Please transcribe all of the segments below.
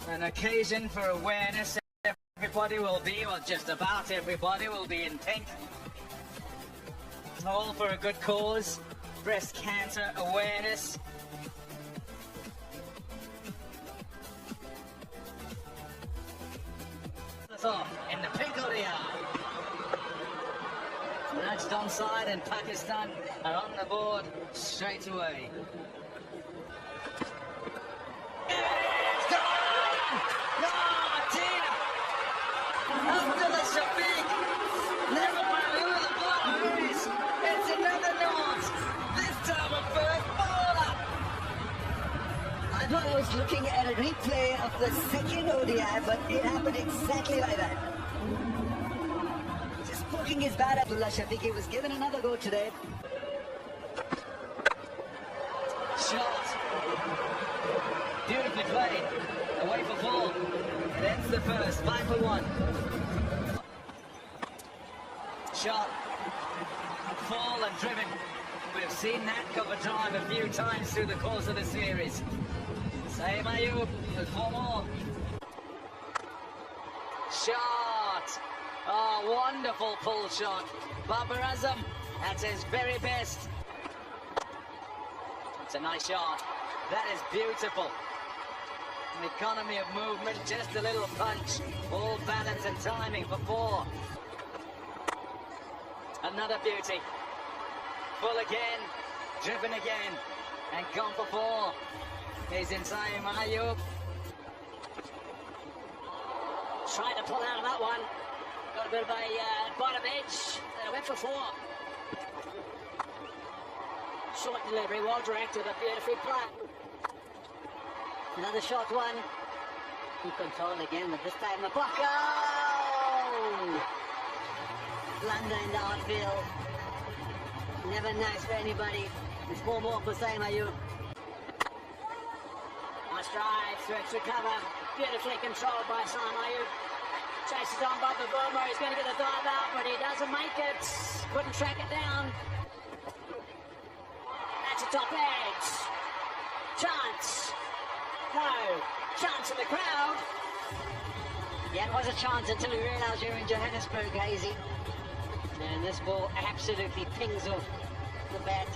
An occasion for awareness. Everybody will be, well, just about everybody will be in pink. All for a good cause. Breast cancer awareness. That's off in the pink ODI. Nudged onside, and Pakistan are on the board straight away. It's gone! Oh dear! After the Shafiq, never mind who the bowler is. It's another naught. This time a first bowler. I thought I was looking at a replay of the second ODI, but it happened exactly like that. Just poking his bat at Abdullah Shafiq. Was given another go today. Shot. Beautifully played. Away for 4. It ends the first. 5 for 1. Shot. Fall and driven. We've seen that cover drive a few times through the course of the series. Saim Ayub with 4 more. Shot. Oh, wonderful pull shot. Babar Azam at his very best. It's a nice shot. That is beautiful. An economy of movement, just a little punch. All balance and timing for 4. Another beauty. Full again, driven again, and gone for 4. He's in Saim Ayub. Trying to pull out of that one. Got a bit of a bottom edge. And went for 4. Short delivery, well directed, a beautifully played. Another short one. He controlled again, but this time the block. Oh! Blunder in the outfield. Never nice for anybody. It's 4 more for Saim Ayub. Nice drive, threats recover. Beautifully controlled by Saim Ayub. Chases on Bobby Boomer. He's going to get the dive out, but he doesn't make it. Couldn't track it down. That's a top edge. Chance. No. Chance in the crowd. Yeah, it was a chance until we realised you're in Johannesburg, Hazy. And this ball absolutely pings off the bat.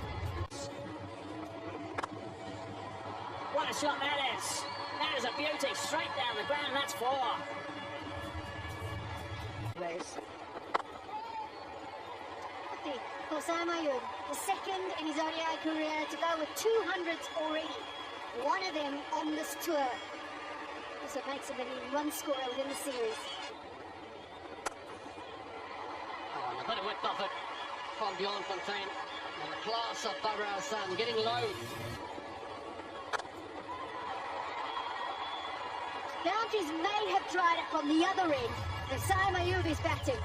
What a shot that is. That is a beauty. Straight down the ground. That's 4. Place. For Saim Ayub, the second in his ODI career to go with 200s already. One of them on this tour. So it makes him a run scorer within the series. Oh, a bit of width off it from beyond Fontaine. And the class of Babar Azam getting low. Boundaries may have tried it from the other end, but Saim Ayub is batting.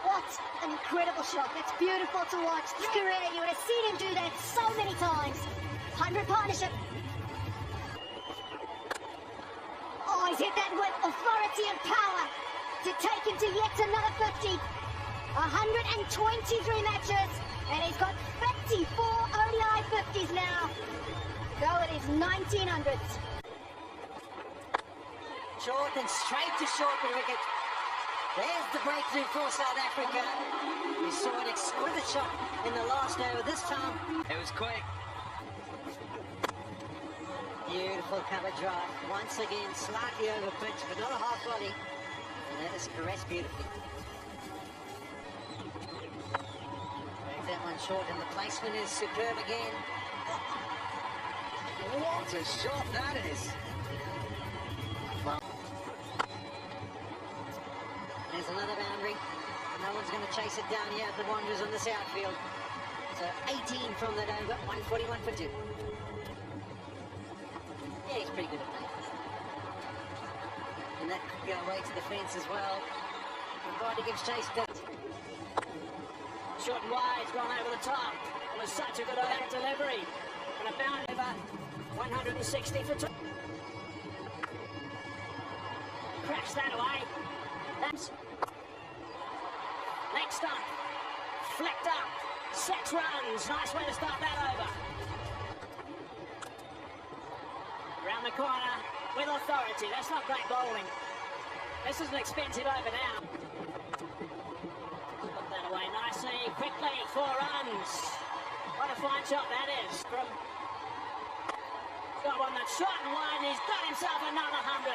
What an incredible shot. That's beautiful to watch. His career, you would have seen him do that so many times. 100 partnership. Oh, he's hit that with authority and power to take him to yet another 50. 123 matches, and he's got 54 ODI 50s now. Go with his 1900s. Short and straight to short the wicket. There's the breakthrough for South Africa. We saw an exquisite shot in the last over. This time It was quick. beautiful cover drive. Once again, slightly over pitch, but not a half volley. And that is caressed beautifully. Brings that one short, and the placement is superb again. What a shot that is. There's another boundary. No one's going to chase it down here at the Wanderers on this outfield. So 18 from that over, 141 for 2. Yeah, he's pretty good at that. And that could go away to the fence as well. Provided he gives chase down. Short and wide's gone over the top. It was such a good delivery. And a boundary over 160 for 2. Cracks that away. That's next up. Flicked up. 6 runs. Nice way to start that over. the corner with authority. That's not great bowling. This is an expensive over now. Put that away nicely, quickly, 4 runs. What a fine shot that is from... Got one that's shot and wide, and he's got himself another 100.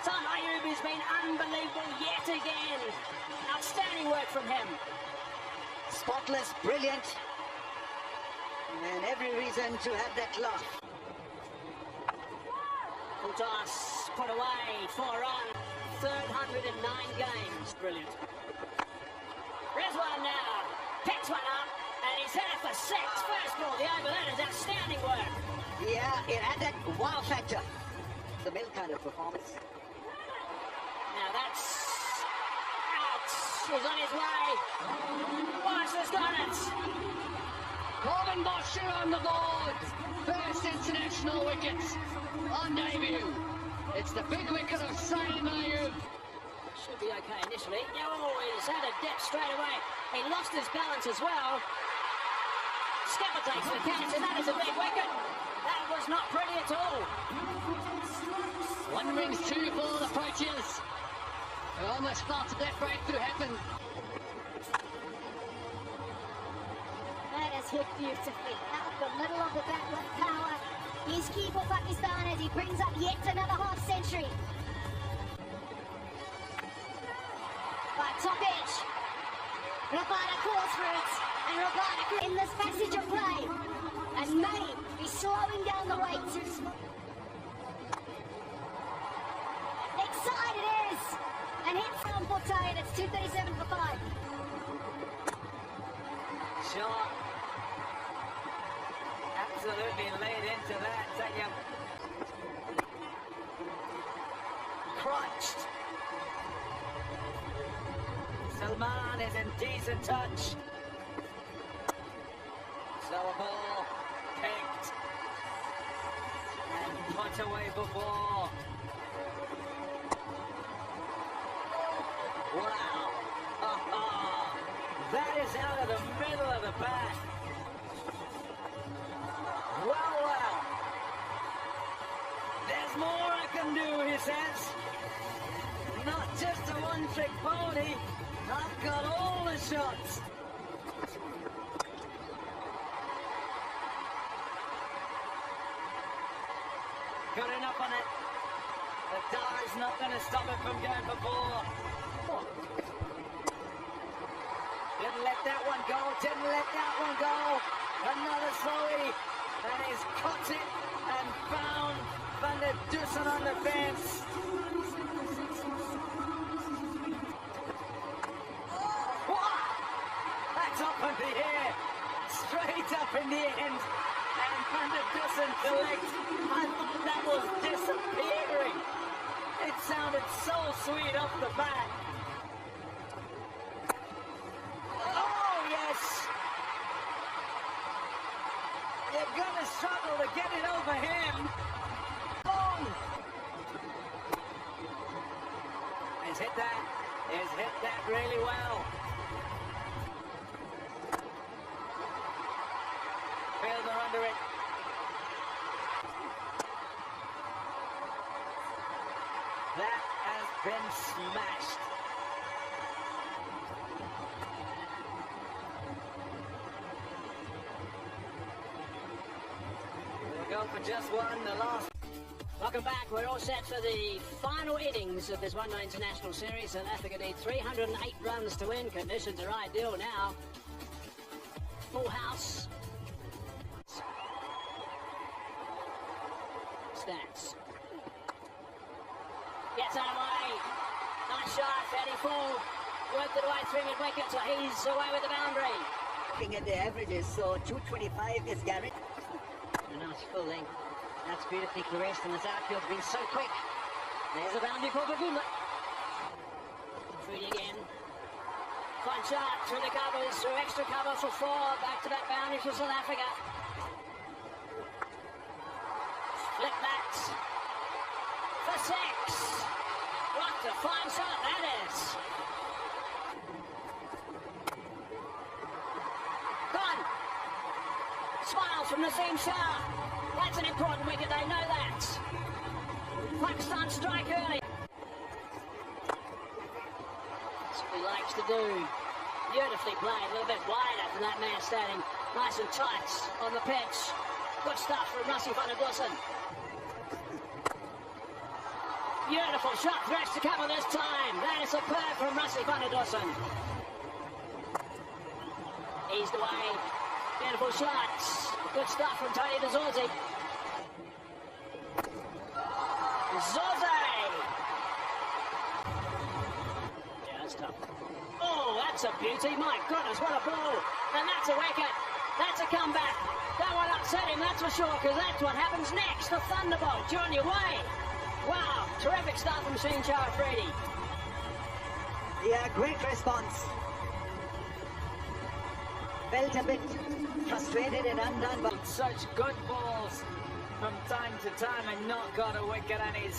Saim Ayub has been unbelievable yet again. Outstanding work from him. Spotless, brilliant, and every reason to have that laugh. Full toss, put away, 4 runs, third 100 in 9 games. Brilliant. Rizwan now picks one up, and he's hit it for 6. First ball, the over. That is outstanding work. Yeah, it had that wow factor. The mill kind of performance. Now that's out. He's on his way. Bosch has got it. Robin Bosch on the board. First international wicket on debut. It's the big wicket of Saim Ayub. Should be okay initially. Oh, he's had a dip straight away. He lost his balance as well. Skipper takes the catch, and that is a big wicket. That was not pretty at all. 1 rings 2 ball approaches. I almost felt that breakthrough happen. That has hit beautifully. Out the middle of the bat with power. He's key for Pakistan as he brings up yet another half century. By top edge. Rabada calls for it. And Rabada in this passage of play. And may be slowing down the rate. Excited it is. And hits on for tied. It's 2:37 for 5. Shot. Absolutely laid into that. Saim. Crunched. Salman is in decent touch. Slower ball. Picked. And put away for 4. Wow. That is out of the middle of the bat. Well. There's more I can do, he says. Not just a one-trick pony. I've got all the shots. Got enough on it. The die's not going to stop it from going for 4. Didn't let that one go. Didn't let that one go. Another slowly. And he's caught it and found Van der Dussen on the fence. That's up in the air. Straight up in the end. And Van der Dussen collects. I thought that was disappearing. It sounded so sweet off the bat. Oh, yes. You're going to struggle to get it over him. Long. He's hit that. He's hit that really well. Fielder under it. That has been smashed. We'll go for just one, the last. Welcome back. We're all set for the final innings of this one-day international series. South Africa need 308 runs to win. Conditions are ideal now. Full house. Stats. Gets out of the way. Nice shot, fairly full. Worked it away through mid-wicket, so he's away with the boundary. Looking at the averages, so 225 is Garrett. And now it's full length. That's beautifully caressed, and this outfield's been so quick. There's a boundary for Baguma. Fruity again. Fine shot through the covers, through extra cover for 4. Back to that boundary for South Africa. Flip that for 6. What a fine shot that is. Gone. Smile from the Saim Shah. That's an important wicket, they know that. Pakistan strike early. That's what he likes to do. Beautifully played, a little bit wider than that man standing nice and tight on the pitch. Good stuff from Rassie van der Dussen. Beautiful shot, thresh to cover this time. That is superb from Rassie van der Dussen. Eased away. Beautiful shots. Good stuff from Tony de Zorzi. Zorzi! Yeah, that's tough. Oh, that's a beauty. My goodness, what a ball. And that's a wicket. That's a comeback. That one upset him, that's for sure, because that's what happens next. The thunderbolt. You're on your way. Wow, terrific start from shahinshah Afridi. Yeah, great response. Felt a bit frustrated and undone, but Such good balls from time to time and not got a wicket, and he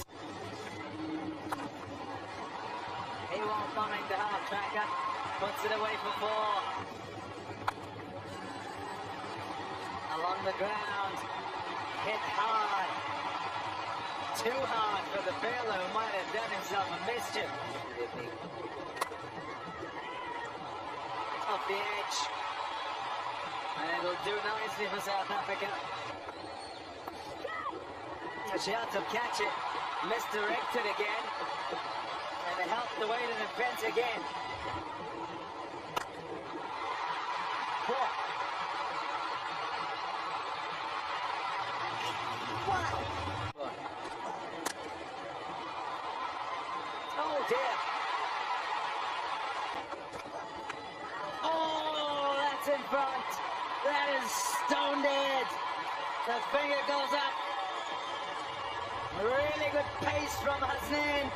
won't find the half tracker. Puts it away for 4. Along the ground, hit hard. Too hard for the fielder who might have done himself a mischief. Off the edge. And it'll do nicely for South Africa. Shahinshah catch it, misdirected again, and it helped the way to the fence again. Oh dear. Oh, that's in front. That is stone dead. The finger goes up. Really good pace from Hasnain.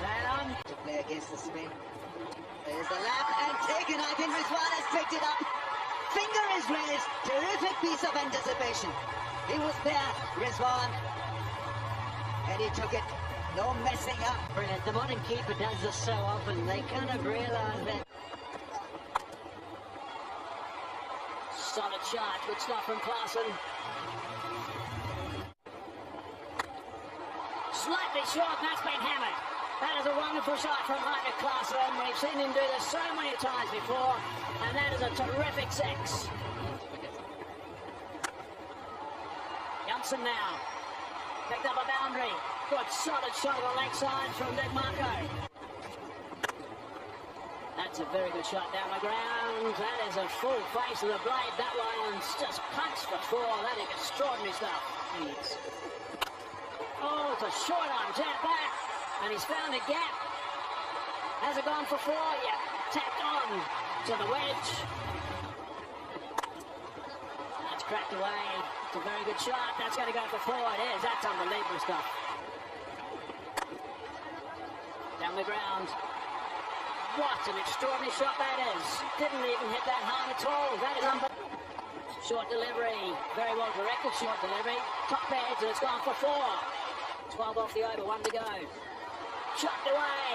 And to play against the spin. There's the lap and taken. I think Rizwan has picked it up. Finger is raised. Terrific piece of anticipation. He was there, Rizwan. And he took it. No messing up. Brilliant. The modern keeper does this so often. They kind of realise that. Solid shot. Good stuff from Klaassen. Slightly short. That's been hammered. That is a wonderful shot from Heinrich Klaassen. We've seen him do this so many times before. And that is a terrific 6. Janssen now. Picked up a boundary. Good solid shot on the leg side from Dick Marco. That's a very good shot down the ground. That is a full face of the blade. That one's just punched for 4. That is extraordinary stuff. Oh, it's a short arm jab back. And he's found a gap. Has it gone for 4? Yeah. Tapped on to the wedge. That's cracked away. It's a very good shot. That's going to go for 4. It is. That's unbelievable stuff. Down the ground. What an extraordinary shot that is. Didn't even hit that hard at all. That is unbelievable. Short delivery. Very well directed short delivery. Top edge, and it's gone for 4. 12 off the over, 1 to go. Chucked away.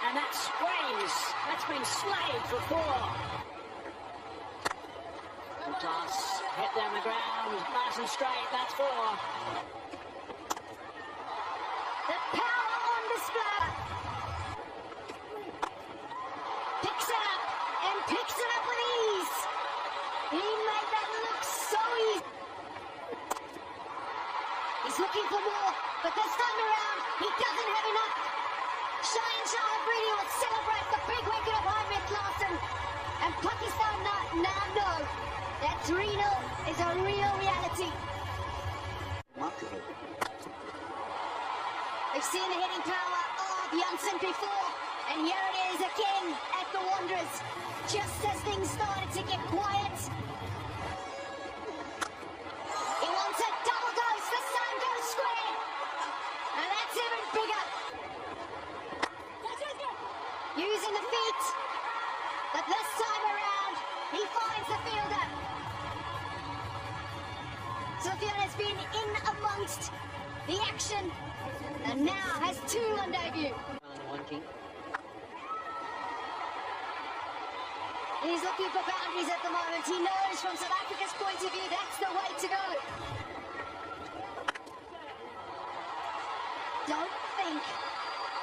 And that screams. That's been slayed for 4. Good toss. Hit down the ground. Nice and straight. That's 4. The power on display. Picks it up and picks it up with ease. He made that look so easy. He's looking for more, but this time around, he doesn't have enough. shahinshah Afridi will celebrate the big wicket of Heinrich Klaassen. And Pakistan now know that 3-0 is a real reality. We've seen the hitting power of Janssen before, and here it is again at the Wanderers, just as things started to get quiet. He wants a double dose, this time goes square, and that's even bigger. Using the feet, but this time around, he finds the fielder. Sufyan has been in amongst the action, and now has 2 on debut. He's looking for boundaries at the moment. He knows from South Africa's point of view that's the way to go. don't think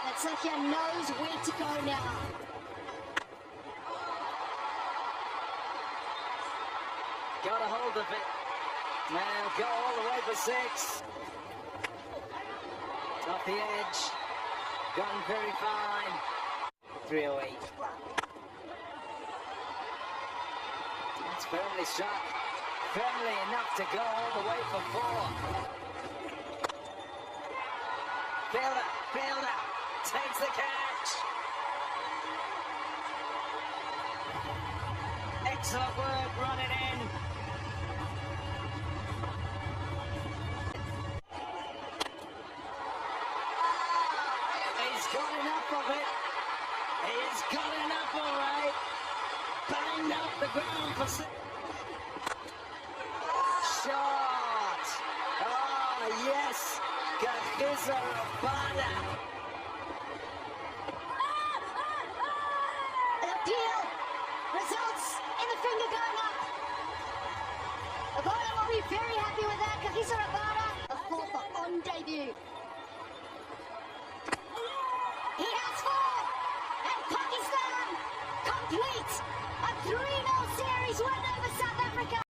that Sakia knows where to go now. Got a hold of it. Now go all the way for 6. Off the edge. Gone very fine. 308. That's firmly struck. Firmly enough to go all the way for 4. Fielder takes the catch. Excellent work running in. He's got enough of it. He's got enough, all right. Banged up the ground for 6. Shot. Oh, yes. Kagiso Rabada. An appeal results in the finger going up. Abada will be very happy with that. Kagiso Rabada, a 4th on debut. He has 4, and Pakistan complete a 3-0 series win over South Africa.